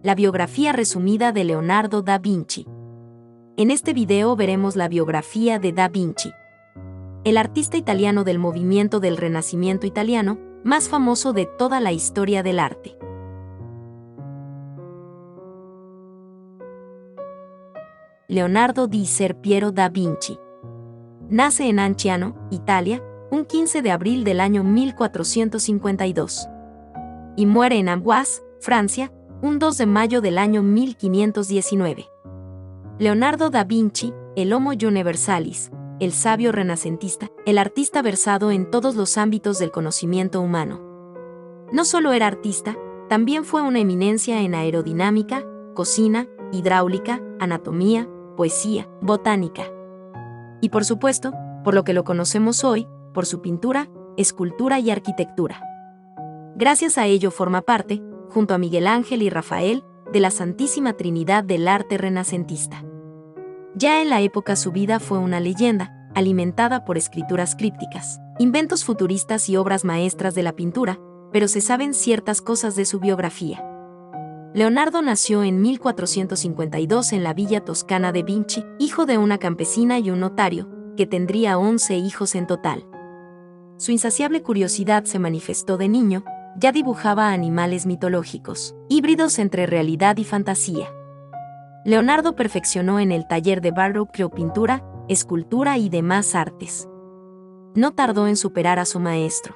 la biografía resumida de Leonardo da Vinci. En este video veremos la biografía de Da Vinci, el artista italiano del movimiento del Renacimiento italiano, más famoso de toda la historia del arte. Leonardo di Ser Piero da Vinci. Nace en Anciano, Italia, un 15 de abril del año 1452. Y muere en Amboise, Francia, un 2 de mayo del año 1519. Leonardo da Vinci, el Homo Universalis, el sabio renacentista, el artista versado en todos los ámbitos del conocimiento humano. No solo era artista, también fue una eminencia en aerodinámica, cocina, hidráulica, anatomía, poesía, botánica. Y por supuesto, por lo que lo conocemos hoy, por su pintura, escultura y arquitectura. Gracias a ello forma parte, junto a Miguel Ángel y Rafael, de la Santísima Trinidad del arte renacentista. Ya en la época su vida fue una leyenda, alimentada por escrituras crípticas, inventos futuristas y obras maestras de la pintura, pero se saben ciertas cosas de su biografía. Leonardo nació en 1452 en la villa toscana de Vinci, hijo de una campesina y un notario, que tendría 11 hijos en total. Su insaciable curiosidad se manifestó de niño, ya dibujaba animales mitológicos, híbridos entre realidad y fantasía. Leonardo perfeccionó en el taller de Barrow creó pintura, escultura y demás artes. No tardó en superar a su maestro.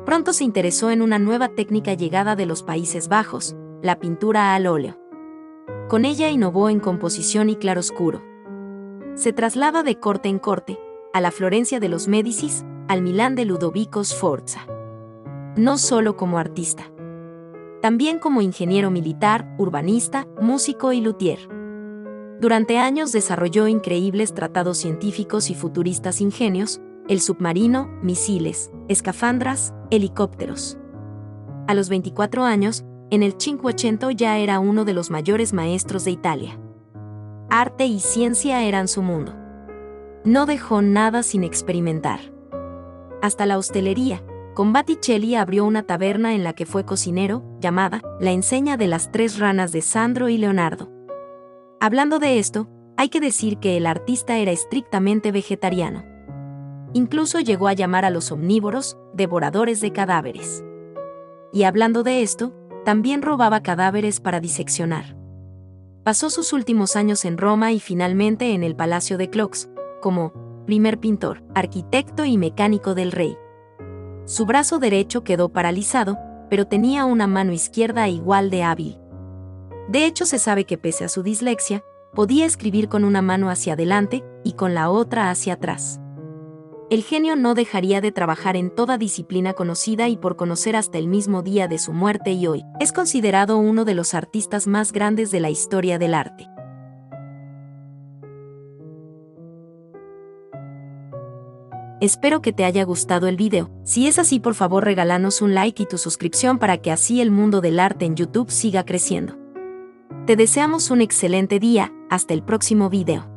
Pronto se interesó en una nueva técnica llegada de los Países Bajos, la pintura al óleo. Con ella innovó en composición y claroscuro. Se traslada de corte en corte, a la Florencia de los Médicis, al Milán de Ludovico Sforza. No solo como artista, también como ingeniero militar, urbanista, músico y luthier. Durante años desarrolló increíbles tratados científicos y futuristas ingenios, el submarino, misiles, escafandras, helicópteros. A los 24 años, en el Cinquecento ya era uno de los mayores maestros de Italia. Arte y ciencia eran su mundo. No dejó nada sin experimentar. Hasta la hostelería. Con Botticelli abrió una taberna en la que fue cocinero, llamada La Enseña de las Tres Ranas de Sandro y Leonardo. Hablando de esto, hay que decir que el artista era estrictamente vegetariano. Incluso llegó a llamar a los omnívoros devoradores de cadáveres. Y hablando de esto, también robaba cadáveres para diseccionar. Pasó sus últimos años en Roma y finalmente en el Palacio de Clox, como primer pintor, arquitecto y mecánico del rey. Su brazo derecho quedó paralizado, pero tenía una mano izquierda igual de hábil. De hecho, se sabe que pese a su dislexia, podía escribir con una mano hacia adelante y con la otra hacia atrás. El genio no dejaría de trabajar en toda disciplina conocida y por conocer hasta el mismo día de su muerte y hoy, es considerado uno de los artistas más grandes de la historia del arte. Espero que te haya gustado el video. Si es así, por favor regálanos un like y tu suscripción para que así el mundo del arte en YouTube siga creciendo. Te deseamos un excelente día, hasta el próximo video.